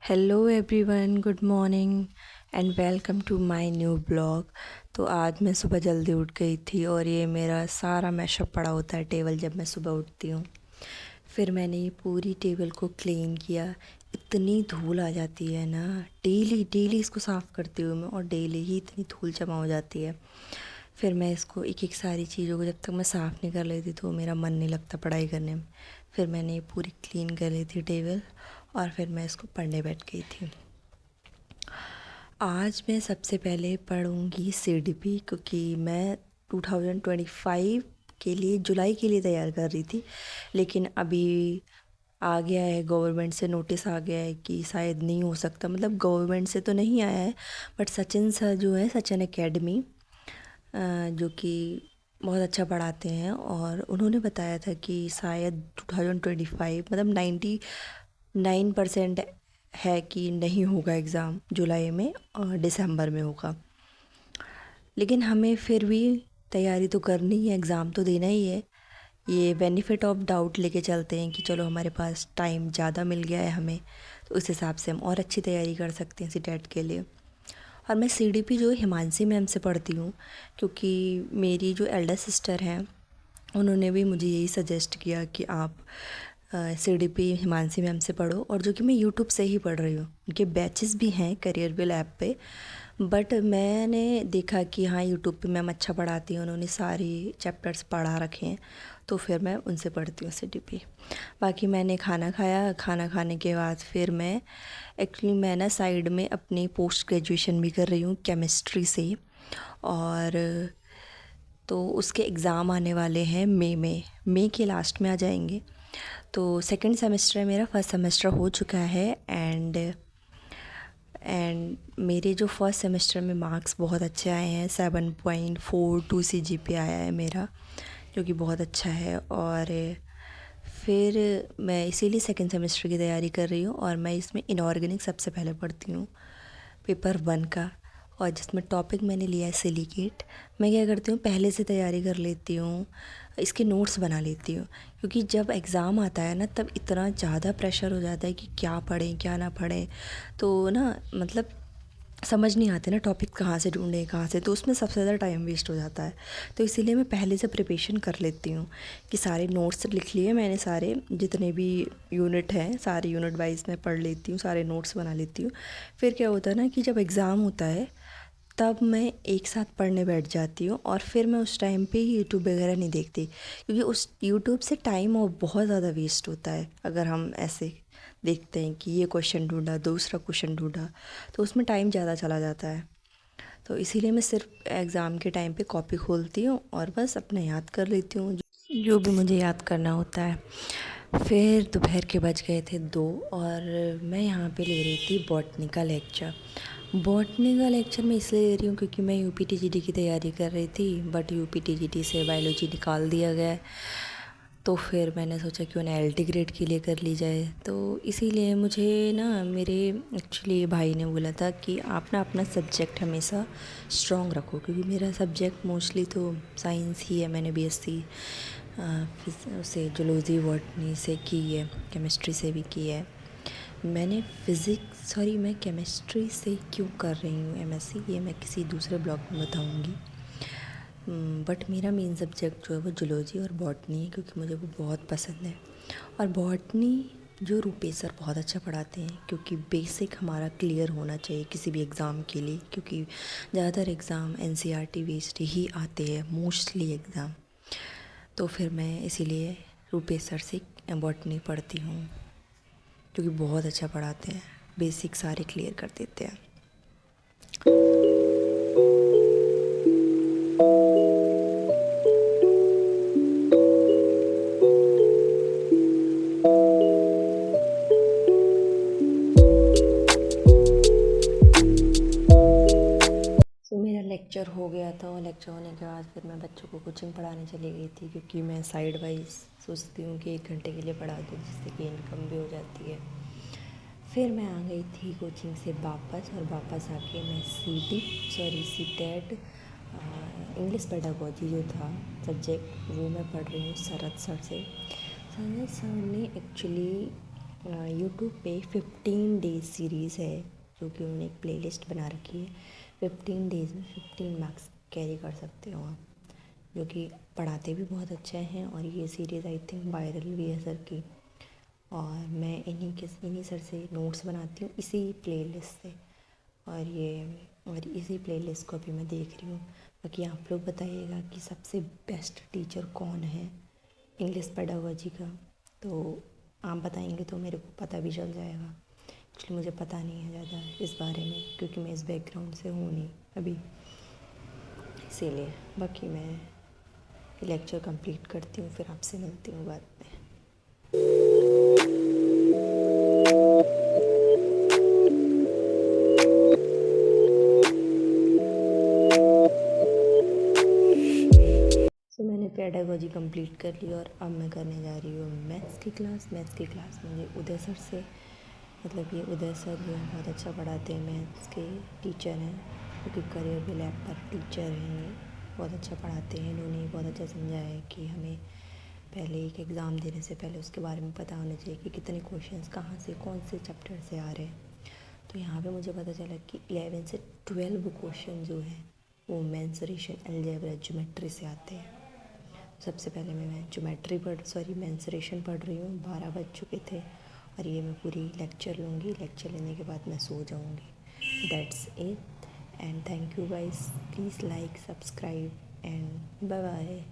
Hello everyone, good morning and welcome to my new blog. तो आज मैं सुबह जल्दी उठ गई थी और ये मेरा सारा मैशअप पड़ा होता है टेबल जब मैं सुबह उठती हूँ। फिर मैंने ये पूरी टेबल को क्लीन किया। इतनी धूल आ जाती है ना, डेली डेली इसको साफ़ करती हूँ मैं और डेली ही इतनी धूल जमा हो जाती है। फिर मैं इसको एक एक सारी चीज़ों को जब तक मैं साफ़ नहीं कर लेती तो मेरा मन नहीं लगता पढ़ाई करने में। फिर मैंने ये पूरी क्लीन कर ली थी टेबल और फिर मैं इसको पढ़ने बैठ गई थी। आज मैं सबसे पहले पढ़ूंगी सीडीपी, क्योंकि मैं 2025 के लिए जुलाई के लिए तैयार कर रही थी, लेकिन अभी आ गया है, गवर्नमेंट से नोटिस आ गया है कि शायद नहीं हो सकता। मतलब गवर्नमेंट से तो नहीं आया है, बट सचिन सर जो है, सचिन एकेडमी, जो कि बहुत अच्छा पढ़ाते हैं, और उन्होंने बताया था कि शायद 2025 मतलब 99% है कि नहीं होगा एग्ज़ाम जुलाई में और दिसंबर में होगा। लेकिन हमें फिर भी तैयारी तो करनी है, एग्ज़ाम तो देना ही है। ये बेनिफिट ऑफ डाउट लेके चलते हैं कि चलो हमारे पास टाइम ज़्यादा मिल गया है हमें, तो उस हिसाब से हम और अच्छी तैयारी कर सकते हैं सीटेट के लिए। और मैं सीडीपी जो हिमांशी मैम से पढ़ती हूँ, क्योंकि मेरी जो एल्डर सिस्टर हैं उन्होंने भी मुझे यही सजेस्ट किया कि आप सीडीपी हिमांशी मैम से पढ़ो, और जो कि मैं यूट्यूब से ही पढ़ रही हूँ। उनके बैचेस भी हैं करियर विल ऐप पे, बट मैंने देखा कि हाँ, यूट्यूब पे मैम अच्छा पढ़ाती हैं, उन्होंने सारी चैप्टर्स पढ़ा रखे हैं, तो फिर मैं उनसे पढ़ती हूँ सीडीपी। बाकी मैंने खाना खाया, खाना खाने के बाद फिर मैं ना साइड में अपनी पोस्ट ग्रेजुएशन भी कर रही हूँ केमिस्ट्री से, और तो उसके एग्ज़ाम आने वाले हैं मई के लास्ट में आ जाएंगे। तो सेकंड सेमेस्टर है मेरा, फर्स्ट सेमेस्टर हो चुका है, एंड मेरे जो फर्स्ट सेमेस्टर में मार्क्स बहुत अच्छे आए हैं, 7.42 CGPA आया है मेरा, जो कि बहुत अच्छा है। और फिर मैं इसीलिए सेकंड सेमेस्टर की तैयारी कर रही हूँ, और मैं इसमें इनऑर्गेनिक सबसे पहले पढ़ती हूँ, पेपर 1 का। और जिसमें टॉपिक मैंने लिया है सिलिकेट। मैं क्या करती हूँ, पहले से तैयारी कर लेती हूँ, इसके नोट्स बना लेती हूँ, क्योंकि जब एग्ज़ाम आता है ना तब इतना ज़्यादा प्रेशर हो जाता है कि क्या पढ़ें क्या ना पढ़ें, तो ना मतलब समझ नहीं आते ना टॉपिक कहाँ से ढूंढें कहाँ से, तो उसमें सबसे ज़्यादा टाइम वेस्ट हो जाता है। तो इसीलिए मैं पहले से प्रिपरेशन कर लेती हूँ कि सारे नोट्स लिख लिए मैंने, सारे जितने भी यूनिट हैं सारे यूनिट वाइज मैं पढ़ लेती हूँ, सारे नोट्स बना लेती हूँ। फिर क्या होता है ना कि जब एग्ज़ाम होता है तब मैं एक साथ पढ़ने बैठ जाती हूँ, और फिर मैं उस टाइम पे यूट्यूब वगैरह नहीं देखती, क्योंकि उस यूट्यूब से टाइम और बहुत ज़्यादा वेस्ट होता है। अगर हम ऐसे देखते हैं कि ये क्वेश्चन ढूंढा, दूसरा क्वेश्चन ढूंढा, तो उसमें टाइम ज़्यादा चला जाता है। तो इसीलिए मैं सिर्फ एग्ज़ाम के टाइम पे कॉपी खोलती हूँ और बस अपना याद कर लेती हूँ जो भी मुझे याद करना होता है। फिर दोपहर के बज गए थे 2, और मैं यहाँ पे ले रही थी बॉटनी का लेक्चर। बॉटनी का लेक्चर मैं इसलिए ले रही हूँ क्योंकि मैं यूपीटीजीडी की तैयारी कर रही थी, बट यूपीटीजीडी से बायोलॉजी निकाल दिया गया है। तो फिर मैंने सोचा क्यों ना एलटी ग्रेड के लिए कर ली जाए। तो इसीलिए मुझे ना मेरे एक्चुअली भाई ने बोला था कि आप ना अपना सब्जेक्ट हमेशा स्ट्रॉन्ग रखो, क्योंकि मेरा सब्जेक्ट मोस्टली तो साइंस ही है। मैंने बीएससी से जूलॉजी बॉटनी से की है, केमिस्ट्री से भी की है। मैं केमिस्ट्री से क्यों कर रही हूँ एमएससी, ये मैं किसी दूसरे ब्लॉग में बताऊँगी। बट मेरा मेन सब्जेक्ट जो है वो जूलॉजी और बॉटनी है, क्योंकि मुझे वो बहुत पसंद है। और बॉटनी जो रूपेश सर बहुत अच्छा पढ़ाते हैं, क्योंकि बेसिक हमारा क्लियर होना चाहिए किसी भी एग्ज़ाम के लिए, क्योंकि ज़्यादातर एग्ज़ाम एनसीईआरटी बेस्ड ही आते हैं मोस्टली एग्ज़ाम। तो फिर मैं इसीलिए रूपेश सर से बॉटनी पढ़ती हूँ, क्योंकि बहुत अच्छा पढ़ाते हैं, बेसिक सारे क्लियर कर देते हैं। तो मेरा लेक्चर हो गया था, और लेक्चर होने के बाद फिर मैं बच्चों को कोचिंग पढ़ाने चली गई थी, क्योंकि मैं साइड वाइज सोचती हूँ कि 1 घंटे के लिए पढ़ा दूँ, जिससे कि इनकम भी हो जाती है। फिर मैं आ गई थी कोचिंग से वापस, और वापस आके मैं सीटेट इंग्लिश पेडागोजी जो था सब्जेक्ट, वो मैं पढ़ रही हूँ शरद सर से। शरद सर ने एक्चुअली यूट्यूब पे 15 डेज़ सीरीज़ है, जो कि उन्होंने एक प्लेलिस्ट बना रखी है। 15 डेज़ में 15 मार्क्स कैरी कर सकते हो आप, जो कि पढ़ाते भी बहुत अच्छे हैं। और ये सीरीज़ आई थिंक वायरल भी है सर की, और मैं इन्हीं सर से नोट्स बनाती हूँ इसी प्लेलिस्ट से, और इसी प्लेलिस्ट को अभी मैं देख रही हूँ। बाकी आप लोग बताइएगा कि सबसे बेस्ट टीचर कौन है इंग्लिश पेडागोजी का, तो आप बताएंगे तो मेरे को पता भी चल जाएगा। एक्चुअली मुझे पता नहीं है ज़्यादा इस बारे में, क्योंकि मैं इस बैकग्राउंड से हूँ नहीं अभी, इसीलिए। बाकी मैं लेक्चर कंप्लीट करती हूँ, फिर आपसे मिलती हूँ बाद में। तो मैंने पेडागोजी कंप्लीट कर ली, और अब मैं करने जा रही हूँ मैथ्स की क्लास। मुझे उदय सर से, मतलब ये उदय सर जो हैं बहुत अच्छा पढ़ाते हैं, मैथ्स के टीचर हैं, क्योंकि करियर भी लैब पर टीचर हैं। ये बहुत अच्छा पढ़ाते हैं। इन्होंने बहुत अच्छा समझाया है कि हमें पहले एक एग्ज़ाम देने से पहले उसके बारे में पता होना चाहिए कि कितने क्वेश्चंस कहाँ से, कौन से चैप्टर से आ रहे हैं। तो यहाँ पे मुझे पता चला कि 11 से 12 क्वेश्चन जो हैं वो मेंसुरेशन, अलजेब्रा, ज्योमेट्री से आते हैं। सबसे पहले मैं मेंसुरेशन पढ़ रही हूँ। 12 बज चुके थे, और ये मैं पूरी लेक्चर लूँगी। लेक्चर लेने के बाद मैं सो जाऊँगी। That's it, and thank you guys. Please like, subscribe, and bye bye.